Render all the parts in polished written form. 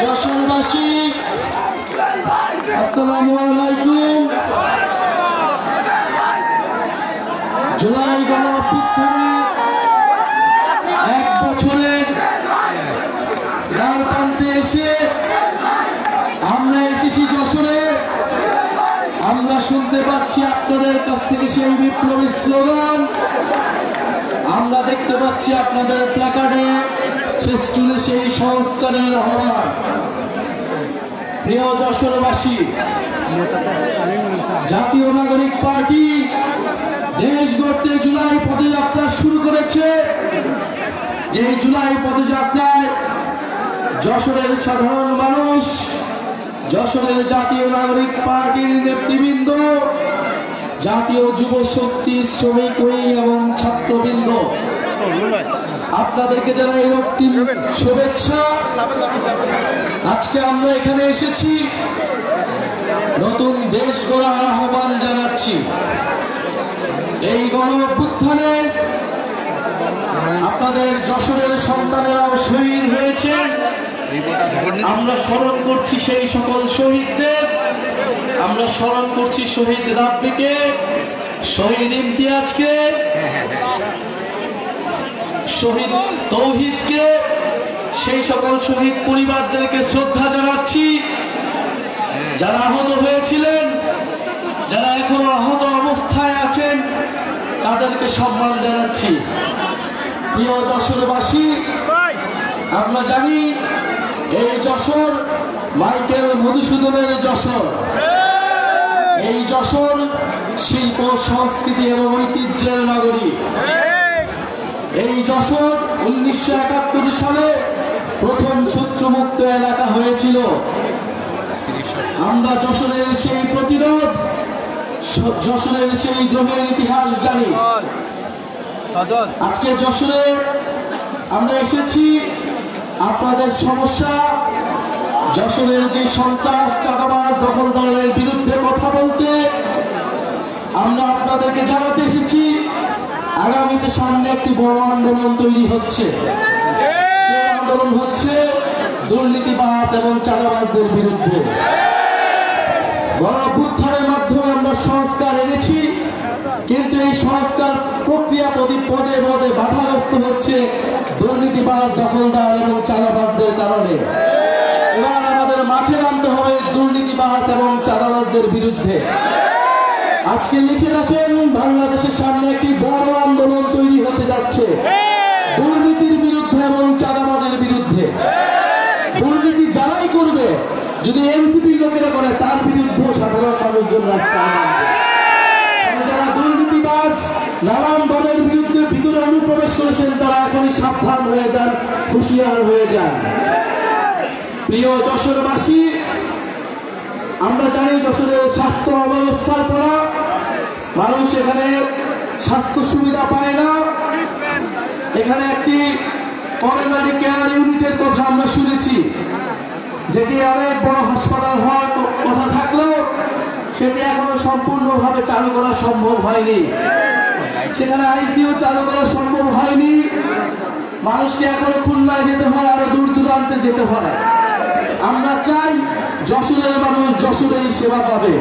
যশোরবাসী আসসালামু আলাইকুম। জুলাই গণঅভ্যুত্থানে 1 বছরের দ্বার প্রান্তে এসে আমরা এসেছি যশোরে। আমরা শুনতে পাচ্ছি আপনাদের কাছ থেকে সেই বিপ্লবী স্লোগান, আমরা দেখতে পাচ্ছি আপনাদের প্ল্যাকার্ডে ফেস্টুনে সেই সংস্কারের আহ্বান। প্রিয় যশোরবাসী, জাতীয় নাগরিক পার্টি দেশ গড়তে জুলাই পদযাত্রা শুরু করেছে। যে জুলাই পদযাত্রায় যশোরের সাধারণ মানুষ, যশোরের জাতীয় নাগরিক পার্টির নেতৃবৃন্দ, জাতীয় যুব শক্তি, শ্রমিক উইং এবং ছাত্রবৃন্দ, আপনাদেরকে জানাই রক্তিম শুভেচ্ছা। আজকে আমরা এখানে এসেছি নতুন দেশ গড়ার আহ্বান জানাচ্ছি। এই গণঅভ্যুত্থানে আপনাদের যশোরের সন্তানেরাও শহীদ হয়েছে। আমরা স্মরণ করছি সেই সকল শহীদদের, আমরা স্মরণ করছি শহীদ রাব্বিকে, শহীদ ইমতিয়াজকে, শহীদ তৌহিদকে, সেই সকল শহীদ পরিবারদেরকে শ্রদ্ধা জানাচ্ছি। যারা আহত হয়েছিলেন, যারা এখনো আহত অবস্থায় আছেন, তাদেরকে সম্মান জানাচ্ছি। প্রিয় যশোরবাসী, আমরা জানি এই যশোর মাইকেল মধুসূদনের যশোর। এই যশোর শিল্প, সংস্কৃতি এবং ঐতিহ্যের নগরী। এই যশোর 1971 সালে প্রথম শত্রুমুক্ত এলাকা হয়েছিল। আমরা যশোরের সেই প্রতিরোধ, যশোরের সেই দ্রোহের ইতিহাস জানি। আজকে যশোরে আমরা এসেছি আপনাদের সমস্যা, যশোরের যে সন্ত্রাস, চাঁদাবাজ, দখলদারের বিরুদ্ধে কথা বলতে। আমরা আপনাদেরকে জানাতে এসেছি আগামীতে সামনে একটি বড় আন্দোলন তৈরি হচ্ছে। সেই আন্দোলন হচ্ছে দুর্নীতিবাজ এবং চাঁদাবাজদের বিরুদ্ধে। গণঅভ্যুত্থানের মাধ্যমে আমরা সংস্কার এনেছি, কিন্তু এই সংস্কার প্রক্রিয়া পদে পদে বাধাগ্রস্ত হচ্ছে দুর্নীতিবাজ, দখলদার এবং চাঁদাবাজদের কারণে। এবার আমাদের মাঠে নামতে হবে দুর্নীতিবাজ এবং চাঁদাবাজদের বিরুদ্ধে। আজকে লিখে রাখেন, বাংলাদেশের সামনে একটি বড় আন্দোলন তৈরি হতে যাচ্ছে দুর্নীতির বিরুদ্ধে এবং চাঁদাবাজের বিরুদ্ধে। দুর্নীতি যারাই করবে, যদি এনসিপি লোকেরা করে, তার বিরুদ্ধে সাধারণ মানুষজন রাস্তায় নামবে। যারা দুর্নীতিবাজ, নানান দলের বিরুদ্ধে ভিতরে অনুপ্রবেশ করেছেন, তারা এখনই সাবধান হয়ে যান, হুঁশিয়ার হয়ে যান। প্রিয় যশোরবাসী, আমরা জানি যশোরের স্বাস্থ্য অব্যবস্থার পড়া, মানুষ এখানে স্বাস্থ্য সুবিধা পায় না। এখানে একটি প্রাইমারি কেয়ার ইউনিটের কথা আমরা শুনেছি, যেটি অনেক বড় হাসপাতাল হওয়ার কথা থাকলেও সেটি এখনো সম্পূর্ণভাবে চালু করা সম্ভব হয়নি। সেখানে আইসিইউ চালু করা সম্ভব হয়নি। মানুষকে এখনো খুলনায় যেতে হয়, আরো দূর দূরান্তে যেতে হয়। আমরা চাই যশোরের মানুষ যশোরেই সেবা পাবে।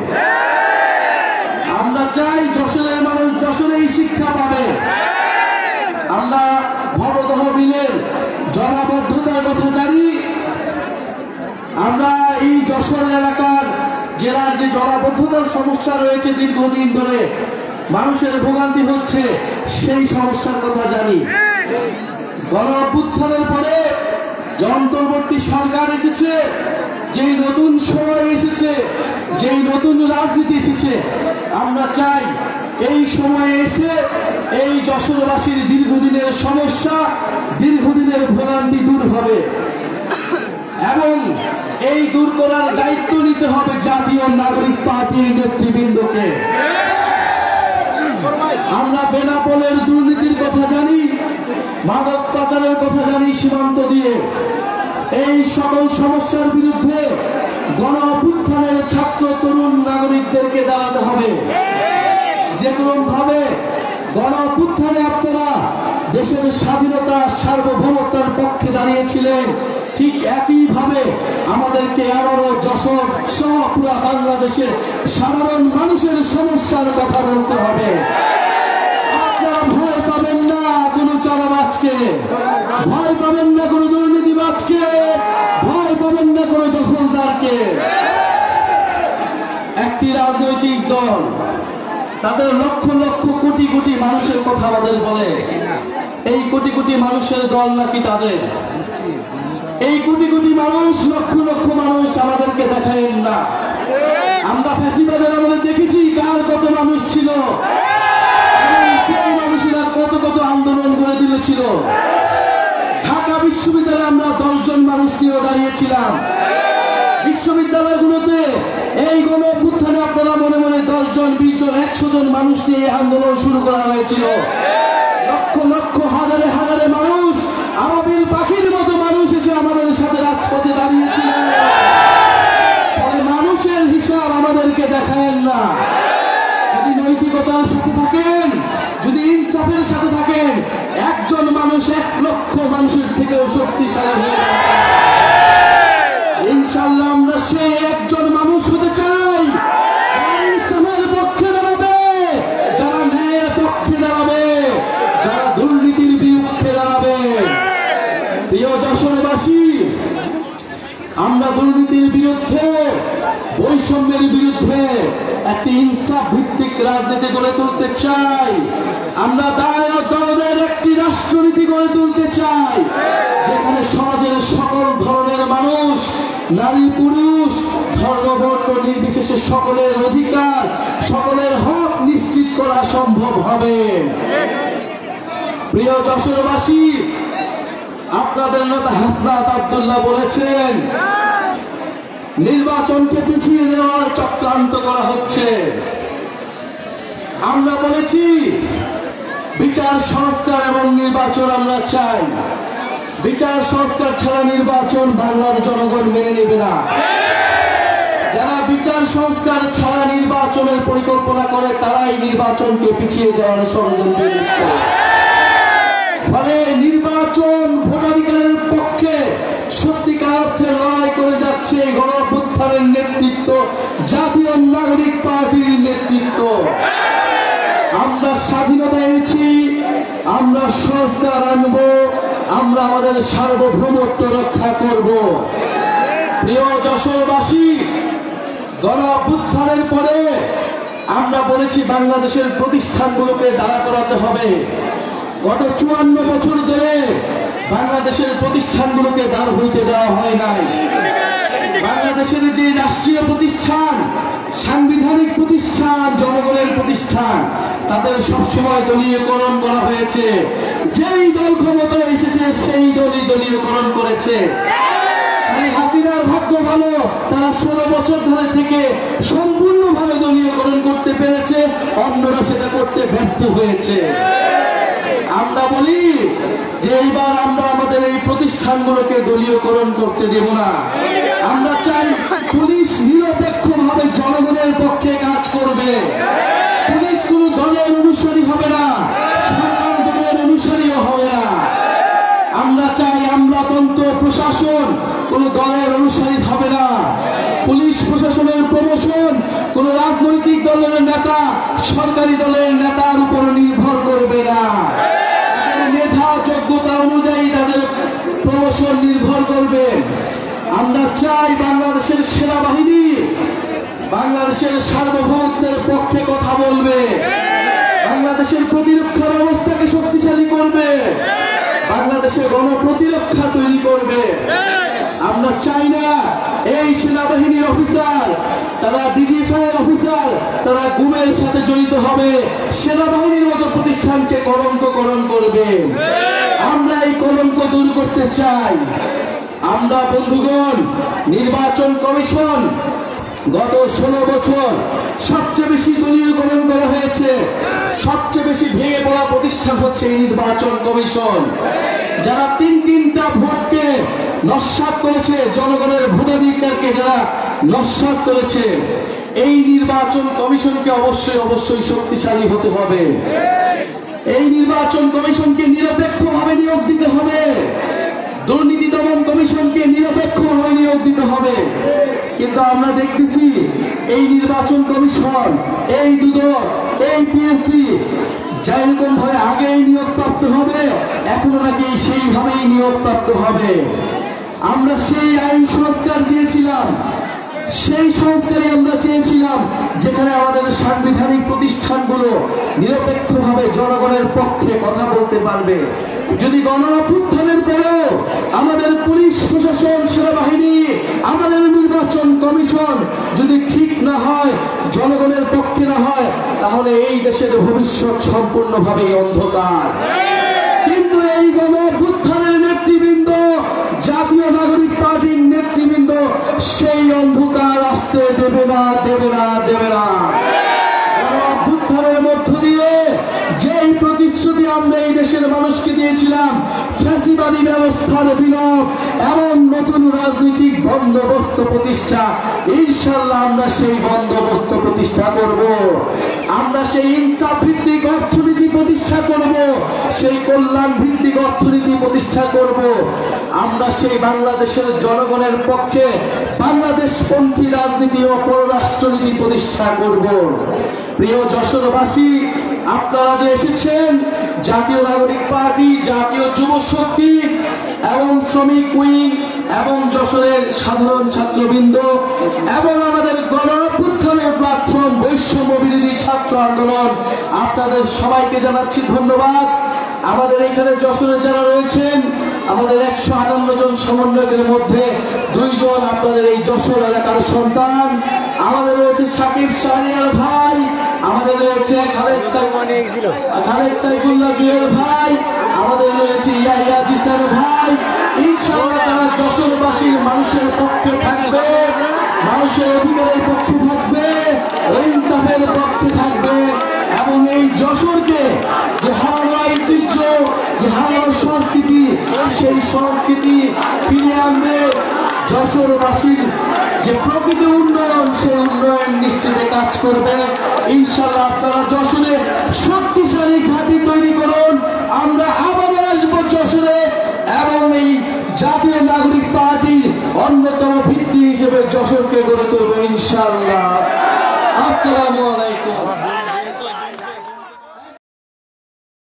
আমরা চাই যশোরের মানুষ যশোরেই শিক্ষা পাবে। আমরা ভবদহ বিলের জলাবদ্ধতার কথা জানি। আমরা এই যশোর এলাকার জেলার যে জলাবদ্ধতার সমস্যা রয়েছে, দীর্ঘদিন ধরে মানুষের ভোগান্তি হচ্ছে, সেই সমস্যার কথা জানি। গণঅভ্যুত্থানের পরে যে অন্তর্বর্তী সরকার এসেছে, যেই নতুন সময় এসেছে, যেই নতুন রাজনীতি এসেছে, আমরা চাই এই সময়ে এসে এই যশোরবাসীর দীর্ঘদিনের সমস্যা, দীর্ঘদিনের ভোগান্তি দূর হবে এবং এই দূর করার দায়িত্ব নিতে হবে জাতীয় নাগরিক পার্টির নেতৃবৃন্দকে। আমরা বেনাপোলের দুর্নীতির কথা জানি, মাদক পাচারের কথা জানি সীমান্ত দিয়ে। এই সকল সমস্যার বিরুদ্ধে গণঅভ্যুত্থানের ছাত্র, তরুণ নাগরিকদেরকে দাঁড়াতে হবে। যে কোনো ভাবে গণঅভ্যুত্থানে আপনারা দেশের স্বাধীনতা, সার্বভৌমতার পক্ষে দাঁড়িয়েছেন। জানিয়েছিলেন, ঠিক একইভাবে আমাদেরকে আবারও যশোর সহ পুরা বাংলাদেশের সাধারণ মানুষের সমস্যার কথা বলতে হবে। আপনারা ভয় পাবেন না কোনো চাঁদাবাজকে, ভয় পাবেন না কোনো দুর্নীতিবাজকে, ভয় পাবেন না কোনো দখলদারকে। একটি রাজনৈতিক দল তাদের লক্ষ লক্ষ কোটি কোটি মানুষের কথা আমাদের বলে, এই কোটি কোটি মানুষের দল নাকি তাদের? এই কোটি কোটি মানুষ, লক্ষ লক্ষ মানুষ আমাদেরকে দেখায়েন না। আমরা ফ্যাসিবাদের আমাদের দেখেছি কার কত মানুষ ছিল, সেই মানুষেরা কত কত আন্দোলন করে দিয়েছিল। ঢাকা বিশ্ববিদ্যালয়ে আমরা 10 জন মানুষ নিয়ে দাঁড়িয়েছিলাম। বিশ্ববিদ্যালয়গুলোতে এই গণ-অভ্যুত্থানে আপনারা মনে মনে 10 জন, 20 জন, 100 জন মানুষ নিয়ে আন্দোলন শুরু করা হয়েছিল। লক্ষ লক্ষ হাজারে হাজারে মানুষ, আবাবিল পাখির মতো মানুষ এসে আমাদের সাথে রাজপথে দাঁড়িয়েছিল। ফলে মানুষের হিসাব আমাদেরকে দেখায়েন না। যদি নৈতিকতার সাথে থাকেন, যদি ইনসাফের সাথে থাকেন, একজন মানুষ 1 লক্ষ মানুষের থেকেও শক্তিশালী হয়ে যায়। ইনশাআল্লাহ আমরা সেই একজন মানুষ হতে চাই, যারা ইনসাফের পক্ষে দাঁড়াবে, যারা ন্যায়ের পক্ষে দাঁড়াবে, যারা দুর্নীতির বিরুদ্ধে দাঁড়াবে। প্রিয় যশোরবাসী, আমরা দুর্নীতির বিরুদ্ধে, বৈষম্যের বিরুদ্ধে একটি ইনসাফ ভিত্তিক রাজনীতি গড়ে তুলতে চাই। আমরা দলের একটি রাষ্ট্রনীতি গড়ে তুলতে চাই, যেখানে সমাজের সকল ধরনের মানুষ, নারী পুরুষ, ধর্ম বর্ণ নির্বিশেষে সকলের অধিকার, সকলের হক নিশ্চিত করা সম্ভব হবে। প্রিয় যশোরবাসী, আপনাদের নেতা হাসনাত আব্দুল্লাহ বলেছেন নির্বাচনকে পিছিয়ে দেওয়ার চক্রান্ত করা হচ্ছে। আমরা বলেছি বিচার সংস্কার এবং নির্বাচন আমরা চাই। বিচার সংস্কার ছাড়া নির্বাচন বাংলার জনগণ মেনে নেবে না। যারা বিচার সংস্কার ছাড়া নির্বাচনের পরিকল্পনা করে তারাই নির্বাচনকে পিছিয়ে দেওয়ার ষড়যন্ত্রে লিপ্ত। ফলে নির্বাচন ভোটাধিকারের পক্ষে সত্যিকার অর্থে লড়াই করে যাচ্ছে গণ-অভ্যুত্থানের নেতৃত্ব, জাতীয় নাগরিক পার্টির নেতৃত্ব। আমরা স্বাধীনতা এনেছি, আমরা সংস্কার আনব, আমরা আমাদের সার্বভৌমত্ব রক্ষা করব। প্রিয় যশোরবাসী, গণ-অভ্যুত্থানের পরে আমরা বলেছি বাংলাদেশের প্রতিষ্ঠানগুলোকে দাঁড়া করাতে হবে। গত 54 বছর ধরে বাংলাদেশের প্রতিষ্ঠানগুলোকে দাঁড় হইতে দেওয়া হয় নাই। বাংলাদেশের যে রাষ্ট্রীয় প্রতিষ্ঠান, সাংবিধানিক প্রতিষ্ঠান, জনগণের প্রতিষ্ঠান, তাদের সবসময় দলীয়করণ করা হয়েছে। যেই দল ক্ষমতায় এসেছে সেই দলই দলীয়করণ করেছে। হাসিনার ভাগ্য ভালো, তারা 16 বছর ধরে থেকে সম্পূর্ণভাবে দলীয়করণ করতে পেরেছে, অন্যরা সেটা করতে ব্যর্থ হয়েছে। আমরা বলি যে এইবার আমরা আমাদের এই প্রতিষ্ঠানগুলোকে দলীয়করণ করতে দেব না। আমরা চাই পুলিশ নিরপেক্ষভাবে জনগণের পক্ষে কাজ করবে। পুলিশ কোন দলের অনুসারী হবে না, সরকার দলের অনুসারীও হবে না। আমরা চাই আমলাতন্ত্র প্রশাসন কোন দলের অনুসারী হবে না। পুলিশ প্রশাসনের প্রমোশন কোন রাজনৈতিক দলের নেতা, সরকারি দলের নেতার উপর নির্ভর করবে না। মেধা যোগ্যতা অনুযায়ী তাদের প্রমোশন নির্ভর করবে। আমরা চাই বাংলাদেশের সেনাবাহিনী বাংলাদেশের সার্বভৌমত্বের পক্ষে কথা বলবে, বাংলাদেশের প্রতিরক্ষা ব্যবস্থাকে শক্তিশালী করবে, বাংলাদেশে গণপ্রতিরক্ষা তৈরি করবে। আমরা চাই না এই সেনাবাহিনীর অফিসার, তারা ডিজিএফআই অফিসার, তারা গুমের সাথে জড়িত হবে, সেনাবাহিনীর মতো প্রতিষ্ঠানকে কলঙ্ককরণ করবে। আমরা এই কলঙ্ক দূর করতে চাই। আমরা বন্ধুগণ, নির্বাচন কমিশন গত 16 বছর সবচেয়ে বেশি দলীয়করণ করা হয়েছে। সবচেয়ে বেশি ভেঙে পড়া প্রতিষ্ঠান হচ্ছে এই নির্বাচন কমিশন, যারা তিনটা ভোটকে নস্যাৎ করেছে, জনগণের ভোটাধিকারকে যারা নস্যাৎ করেছে। এই নির্বাচন কমিশনকে অবশ্যই শক্তিশালী হতে হবে। এই নির্বাচন কমিশনকে নিরপেক্ষভাবে নিয়োগ দিতে হবে। দুর্নীতি দমন কমিশনকে নিরপেক্ষভাবে নিয়োগ দিতে হবে। কিন্তু আমরা দেখতেছি এই নির্বাচন কমিশন, এই দুদক, এই পিএসসি যেরকম ভাবে আগেই নিয়োগপ্রাপ্ত হবে, এখনো নাকি সেইভাবেই নিয়োগপ্রাপ্ত হবে। আমরা সেই আইন সংস্কার চেয়েছিলাম, সেই সংস্কারই আমরা চেয়েছিলাম যেখানে আমাদের সাংবিধানিক প্রতিষ্ঠানগুলো নিরপেক্ষভাবে জনগণের পক্ষে কথা বলতে পারবে। যদি গণ অভ্যুত্থানের পরেও আমাদের পুলিশ প্রশাসন, সেনাবাহিনী, আমাদের নির্বাচন কমিশন যদি ঠিক না হয়, জনগণের পক্ষে না হয়, তাহলে এই দেশের ভবিষ্যৎ সম্পূর্ণভাবেই অন্ধকার। কিন্তু এই গণ অভ্যুত্থানের নেতৃবৃন্দ, জাতীয় নাগরিক পার্টির নেতৃবৃন্দ সেই অন্ধকার আসতে দেবে না, দেবে না, দেবে না। গণ অভ্যুত্থানের মধ্য দিয়ে যেই প্রতিশ্রুতি আমরা এই দেশের মানুষকে দিয়েছিলাম, ফ্যাসিবাদী ব্যবস্থার বিলোপ, এমন নতুন রাজনৈতিক বন্দোবস্ত প্রতিষ্ঠা, ইনশাআল্লাহ আমরা সেই বন্দোবস্ত প্রতিষ্ঠা করব। আমরা সেই ইনসাফ ভিত্তিক অর্থনীতি প্রতিষ্ঠা করব, সেই কল্যাণ ভিত্তিক অর্থনীতি প্রতিষ্ঠা করব। আমরা সেই বাংলাদেশের জনগণের পক্ষে বাংলাদেশপন্থী রাজনীতি ও পররাষ্ট্রনীতি প্রতিষ্ঠা করব। প্রিয় যশোরবাসী, আপনারা যে এসেছেন, জাতীয় নাগরিক পার্টি, জাতীয় যুব শক্তি এবং শ্রমিক উইং এবং যশোরের সাধারণ ছাত্রবৃন্দ এবং আমাদের গণ অভ্যুত্থানের প্ল্যাটফর্ম বৈষম্য বিরোধী ছাত্র আন্দোলন, আপনাদের সবাইকে জানাচ্ছি ধন্যবাদ। আমাদের এখানে যশোরে যারা রয়েছেন, আমাদের 158 জন সমন্বয়কের মধ্যে 2 জন আপনাদের এই যশোর এলাকার সন্তান। আমাদের রয়েছে সাকিব শাহরিয়ার ভাই, আমাদের রয়েছে খালেদ সাইফুল্লাহ জুয়েল ভাই, আমাদের রয়েছে ইয়াহিয়া জিসান ভাই। ইনশাআল্লাহ তারা যশোরবাসীর মানুষের পক্ষে থাকবে, মানুষের অধিকারের পক্ষে থাকবে, ইনসাফের পক্ষে থাকবে এবং এই যশোরকে যে হারানো ঐতিহ্য, যে হারানো সংস্কৃতি, সেই সংস্কৃতি ফিরিয়ে আনবে। যশোরবাসীর যে প্রকৃত উন্নয়ন, সেই উন্নয়ন নিশ্চিতে কাজ করবে। ইনশাআল্লাহ আপনারা যশোরে শক্তিশালী ঘাঁটি তৈরি করুন। আমরা আবার আসবো যশোরে এবং এই জাতীয় নাগরিক পার্টির অন্যতম ভিত্তি হিসেবে যশোরকে গড়ে তুলবো ইনশাআল্লাহ। আসসালামু আলাইকুম।